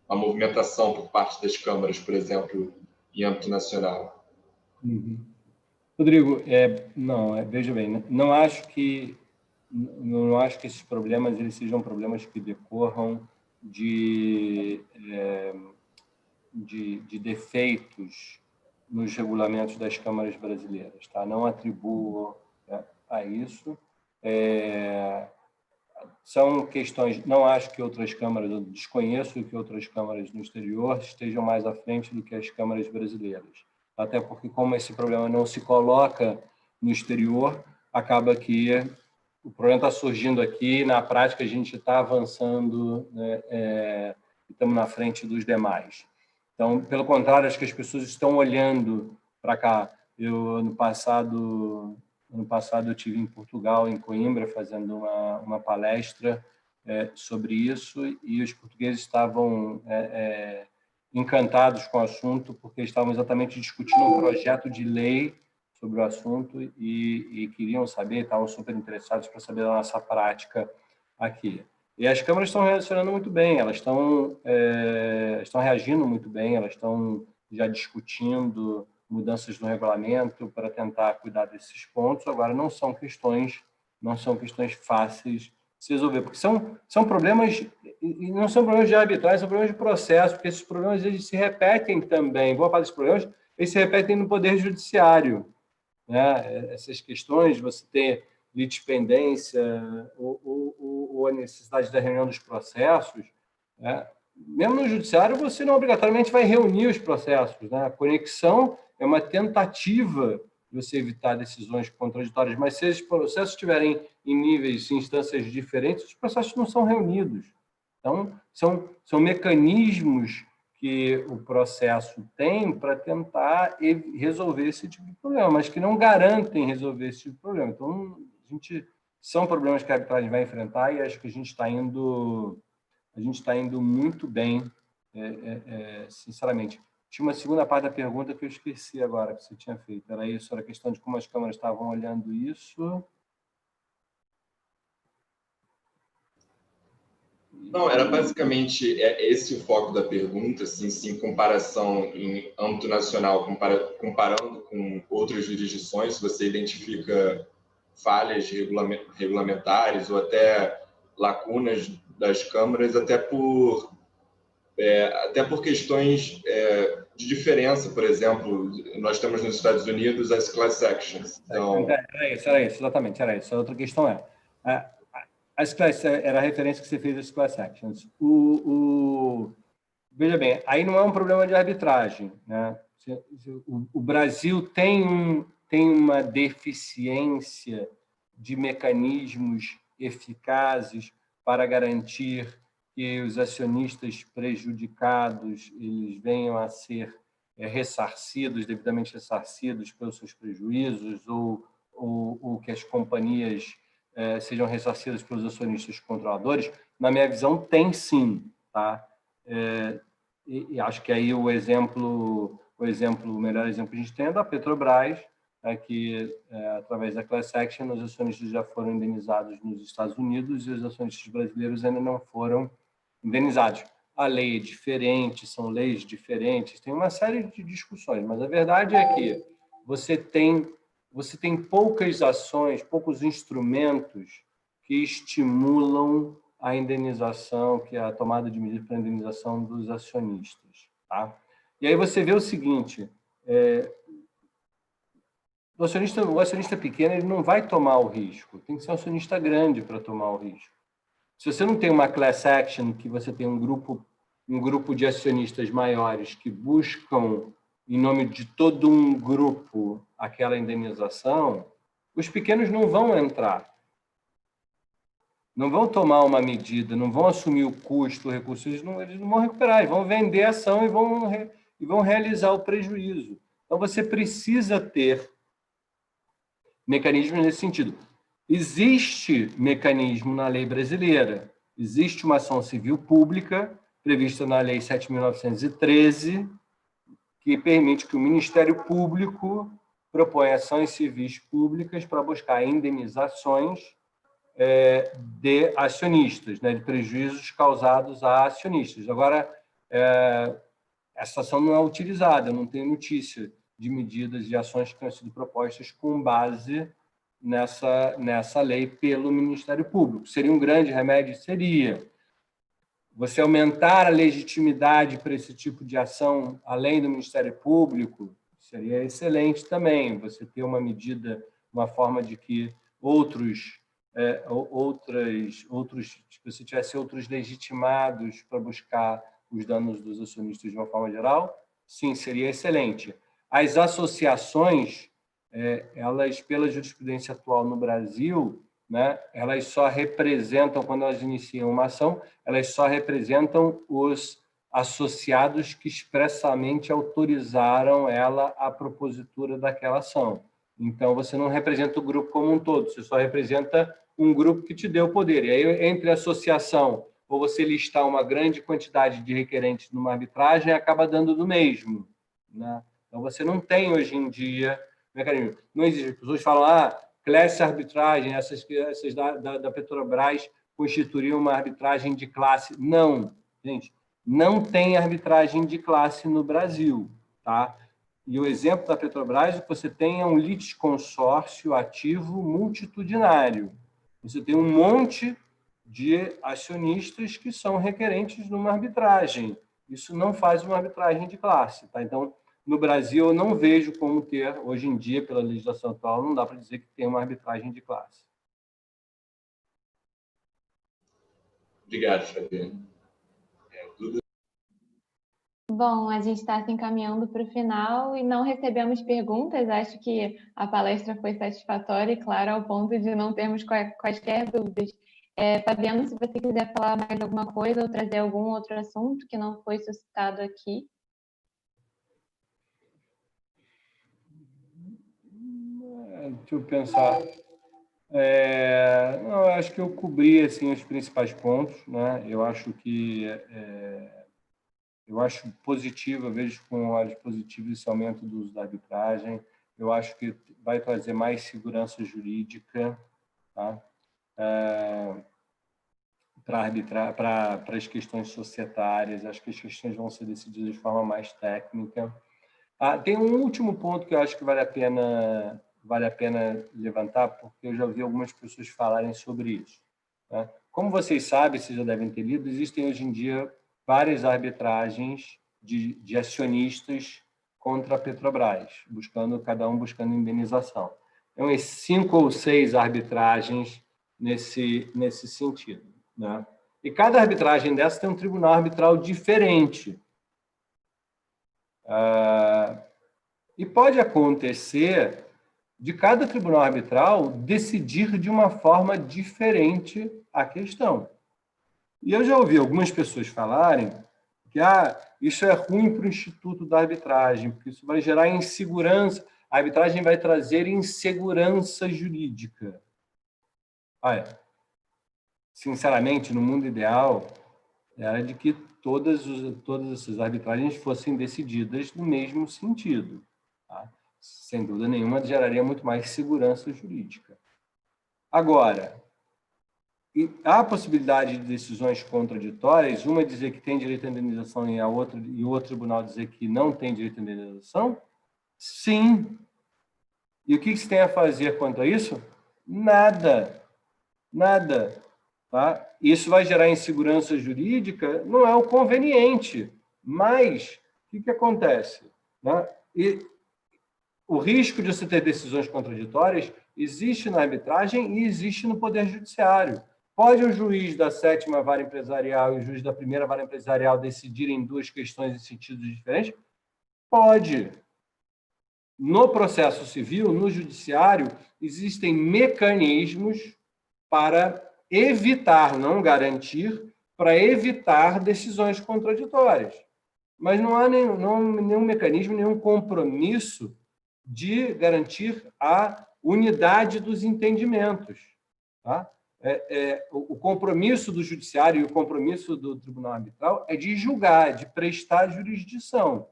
S2: a movimentação por parte das câmaras, por exemplo, em âmbito nacional?
S3: Uhum. Rodrigo, veja bem, não acho que esses problemas eles sejam problemas que decorram de defeitos nos regulamentos das câmaras brasileiras, tá? Não atribuo a isso. São questões, não acho que outras câmaras, eu desconheço que outras câmaras no exterior estejam mais à frente do que as câmaras brasileiras. Até porque, como esse problema não se coloca no exterior, acaba que o problema está surgindo aqui, na prática a gente está avançando, né, estamos na frente dos demais. Então, pelo contrário, acho que as pessoas estão olhando para cá. Ano passado eu estive em Portugal, em Coimbra, fazendo uma palestra sobre isso, e os portugueses estavam encantados com o assunto, porque estavam exatamente discutindo um projeto de lei sobre o assunto e queriam saber, estavam super interessados para saber da nossa prática aqui. E as câmaras estão reacionando muito bem, elas estão reagindo muito bem, elas estão já discutindo mudanças no regulamento para tentar cuidar desses pontos. Agora, não são questões fáceis de se resolver, porque são problemas, e não são problemas de arbitragem, são problemas de processo, porque esses problemas eles se repetem também, boa parte dos problemas, eles se repetem no Poder Judiciário, né? Essas questões, você ter litispendência ou a necessidade da reunião dos processos, né? Mesmo no judiciário, você não obrigatoriamente vai reunir os processos, né? A conexão é uma tentativa de você evitar decisões contraditórias, mas se esses processos estiverem em níveis, em instâncias diferentes, os processos não são reunidos. Então, são mecanismos que o processo tem para tentar resolver esse tipo de problema, mas que não garantem resolver esse tipo de problema. Então, são problemas que a arbitragem vai enfrentar e acho que a gente está indo muito bem, sinceramente. tinha uma segunda parte da pergunta que eu esqueci agora, que você tinha feito. Era isso, era a questão de como as câmeras estavam olhando isso.
S2: Não, era basicamente esse o foco da pergunta, assim, se em comparação em âmbito nacional, comparando com outras jurisdições, se você identifica falhas regulamentares ou até lacunas das câmaras, até por questões de diferença. Por exemplo, nós temos nos Estados Unidos as class actions. Então,
S3: era isso, exatamente, era isso. A outra questão era a referência que você fez às class actions. Veja bem, aí não é um problema de arbitragem, né? O Brasil tem uma deficiência de mecanismos eficazes para garantir que os acionistas prejudicados eles venham a ser devidamente ressarcidos pelos seus prejuízos, ou que as companhias sejam ressarcidas pelos acionistas controladores. Na minha visão, tem sim, tá? E acho que aí o melhor exemplo que a gente tem é da Petrobras, que, através da class action, os acionistas já foram indenizados nos Estados Unidos e os acionistas brasileiros ainda não foram indenizados. A lei é diferente, são leis diferentes, tem uma série de discussões, mas a verdade é que você tem poucas ações, poucos instrumentos que estimulam a indenização, que é a tomada de medidas para a indenização dos acionistas. Tá? E aí você vê o seguinte, o acionista pequeno ele não vai tomar o risco, tem que ser um acionista grande para tomar o risco. Se você não tem uma class action, que você tem um grupo de acionistas maiores que buscam, em nome de todo um grupo, aquela indenização, os pequenos não vão entrar. Não vão tomar uma medida, não vão assumir o custo, o recurso, eles não vão recuperar, eles vão vender a ação e vão realizar o prejuízo. Então, você precisa ter mecanismos nesse sentido. Existe mecanismo na lei brasileira, existe uma ação civil pública prevista na Lei 7.913, que permite que o Ministério Público proponha ações civis públicas para buscar indenizações de acionistas, né, de prejuízos causados a acionistas. Agora, essa ação não é utilizada, eu não tenho notícia de medidas e ações que tenham sido propostas com base nessa lei pelo Ministério Público. Seria um grande remédio? Seria. Você aumentar a legitimidade para esse tipo de ação, além do Ministério Público, seria excelente também. Você ter uma medida, uma forma de que se você tivesse outros legitimados para buscar os danos dos acionistas de uma forma geral, sim, seria excelente. As associações, elas, pela jurisprudência atual no Brasil, né, elas só representam, quando elas iniciam uma ação, elas só representam os associados que expressamente autorizaram ela à propositura daquela ação. Então, você não representa o grupo como um todo, você só representa um grupo que te deu poder. E aí, entre associação ou você listar uma grande quantidade de requerentes numa arbitragem, acaba dando do mesmo, né? Então, você não tem, hoje em dia, mecanismo. Não existe. As pessoas falam, classe arbitragem, essas da Petrobras constituiriam uma arbitragem de classe. Não, gente, não tem arbitragem de classe no Brasil, tá? E o exemplo da Petrobras, o que você tem é um litisconsórcio ativo multitudinário. Você tem um monte de acionistas que são requerentes numa arbitragem. Isso não faz uma arbitragem de classe, tá? Então, no Brasil, eu não vejo como ter, hoje em dia, pela legislação atual, não dá para dizer que tem uma arbitragem de classe.
S2: Obrigado, Fabiano.
S4: Bom, a gente está se encaminhando para o final e não recebemos perguntas. Acho que a palestra foi satisfatória e clara ao ponto de não termos quaisquer dúvidas. Fabiano, se você quiser falar mais alguma coisa ou trazer algum outro assunto que não foi suscitado aqui.
S3: Deixa eu pensar. Eu acho que eu cobri assim, os principais pontos, né? Eu acho que Eu acho positivo, eu vejo com olhos positivos esse aumento do uso da arbitragem. Eu acho que vai trazer mais segurança jurídica, tá? Para as questões societárias. Acho que as questões vão ser decididas de forma mais técnica. Tem um último ponto que eu acho que vale a pena levantar, porque eu já ouvi algumas pessoas falarem sobre isso, né? Como vocês sabem, vocês já devem ter lido, existem hoje em dia várias arbitragens de acionistas contra a Petrobras, cada um buscando indenização. Tem umas 5 ou 6 arbitragens nesse sentido, né? E cada arbitragem dessa tem um tribunal arbitral diferente. E pode acontecer de cada tribunal arbitral decidir de uma forma diferente a questão. E eu já ouvi algumas pessoas falarem que isso é ruim para o Instituto da Arbitragem, porque isso vai gerar insegurança. A arbitragem vai trazer insegurança jurídica. Olha, sinceramente, no mundo ideal, era de que todas essas arbitragens fossem decididas no mesmo sentido, tá? Sem dúvida nenhuma, geraria muito mais segurança jurídica. Agora, há a possibilidade de decisões contraditórias, uma dizer que tem direito à indenização e o outro tribunal dizer que não tem direito à indenização? Sim. E o que se tem a fazer quanto a isso? Nada. Nada. Tá? Isso vai gerar insegurança jurídica? Não é o conveniente. Mas, o que acontece? Né? O risco de você ter decisões contraditórias existe na arbitragem e existe no Poder Judiciário. Pode o juiz da 7ª Vara Empresarial e o juiz da 1ª Vara Empresarial decidirem 2 questões em sentidos diferentes? Pode. No processo civil, no judiciário, existem mecanismos para evitar, não garantir, para evitar decisões contraditórias. Mas não há nenhum mecanismo, nenhum compromisso de garantir a unidade dos entendimentos. Tá? O compromisso do judiciário e o compromisso do tribunal arbitral é de julgar, de prestar jurisdição,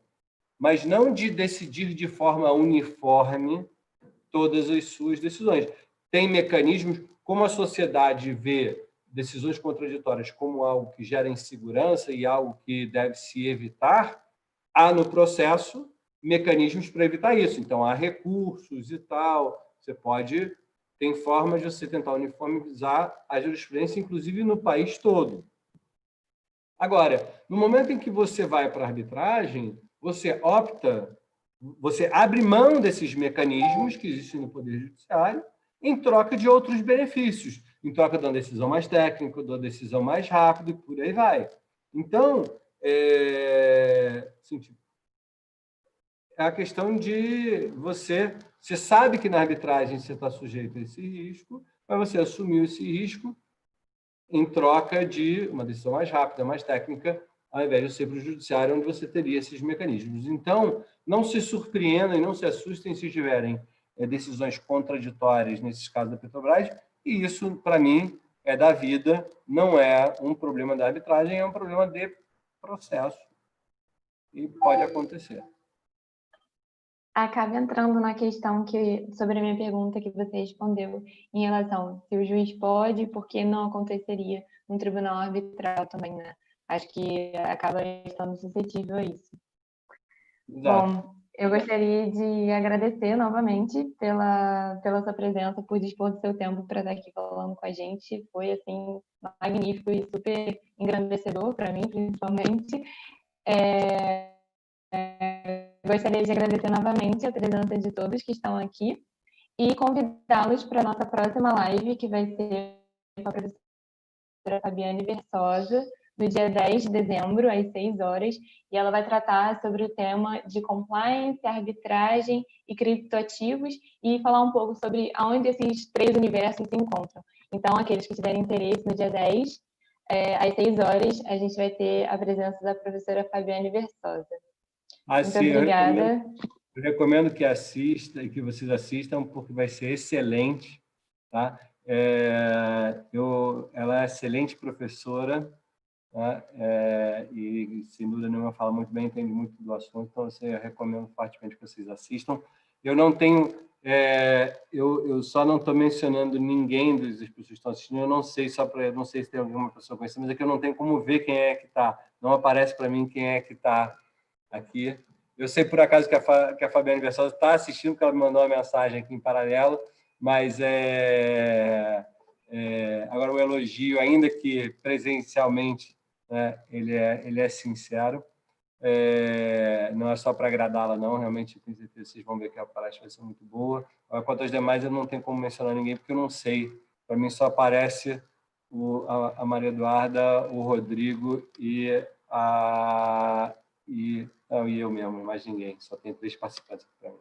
S3: mas não de decidir de forma uniforme todas as suas decisões. Tem mecanismos, como a sociedade vê decisões contraditórias como algo que gera insegurança e algo que deve se evitar, há no processo mecanismos para evitar isso. Então, há recursos e tal. Tem formas de você tentar uniformizar a jurisprudência, inclusive no país todo. Agora, no momento em que você vai para a arbitragem, você abre mão desses mecanismos que existem no Poder Judiciário em troca de outros benefícios, em troca de uma decisão mais técnica, de uma decisão mais rápida e por aí vai. Então, é a questão de você sabe que na arbitragem você está sujeito a esse risco, mas você assumiu esse risco em troca de uma decisão mais rápida, mais técnica, ao invés de ser para o judiciário, onde você teria esses mecanismos. Então, não se surpreendam e não se assustem se tiverem decisões contraditórias nesses casos da Petrobras, e isso, para mim, é da vida, não é um problema da arbitragem, é um problema de processo. E pode acontecer.
S4: Acaba entrando na questão sobre a minha pergunta que você respondeu em relação se o juiz pode, por que não aconteceria no tribunal arbitral também, né? Acho que acaba estando suscetível a isso.
S3: Exato.
S4: Bom, eu gostaria de agradecer novamente pela sua presença, por dispor do seu tempo para estar aqui falando com a gente. Foi, assim, magnífico e super engrandecedor para mim, principalmente. Gostaria de agradecer novamente a presença de todos que estão aqui e convidá-los para a nossa próxima live, que vai ser com a professora Fabiane Versosa, no dia 10 de dezembro, às 6 horas, e ela vai tratar sobre o tema de compliance, arbitragem e criptoativos e falar um pouco sobre aonde esses 3 universos se encontram. Então, aqueles que tiverem interesse, no dia 10, às 6 horas, a gente vai ter a presença da professora Fabiane Versosa. Muito obrigada.
S3: Eu recomendo que vocês assistam, porque vai ser excelente. Tá? Ela é excelente professora, né? E, sem dúvida nenhuma, fala muito bem, entende muito do assunto, então eu recomendo fortemente que vocês assistam. Eu não tenho... eu só não estou mencionando ninguém das pessoas que estão assistindo, eu não sei, não sei se tem alguma pessoa conhecida, mas é que eu não tenho como ver quem é que está. Não aparece para mim quem é que está aqui. Eu sei, por acaso, que a Fabiana Versosa está assistindo, porque ela me mandou uma mensagem aqui em paralelo, mas agora o elogio, ainda que presencialmente, né, ele é sincero. Não é só para agradá-la, não. Realmente, tenho certeza que vocês vão ver que a palestra vai ser muito boa. Agora, quanto às demais, eu não tenho como mencionar ninguém, porque eu não sei. Para mim, só aparece a Maria Eduarda, o Rodrigo e eu mesmo, mais ninguém. Só tem 3 participantes aqui para mim.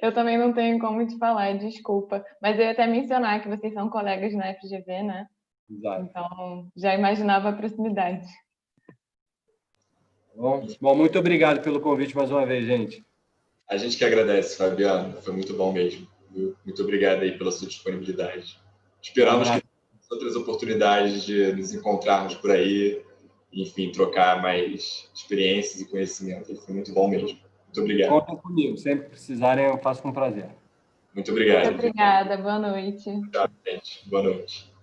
S4: Eu também não tenho como te falar, desculpa. Mas eu ia até mencionar que vocês são colegas na FGV, né?
S3: Exato.
S4: Então, já imaginava a proximidade.
S3: Bom, muito obrigado pelo convite mais uma vez, gente.
S2: A gente que agradece, Fabiano. Foi muito bom mesmo. Muito obrigado aí pela sua disponibilidade. Esperamos que tenhamos outras oportunidades de nos encontrarmos por aí, enfim, trocar mais experiências e conhecimento. Foi muito bom mesmo. Muito obrigado.
S3: Contem comigo. Sempre precisarem, eu faço com prazer.
S2: Muito obrigado.
S4: Muito obrigada. Boa noite.
S2: Tchau, gente. Boa noite.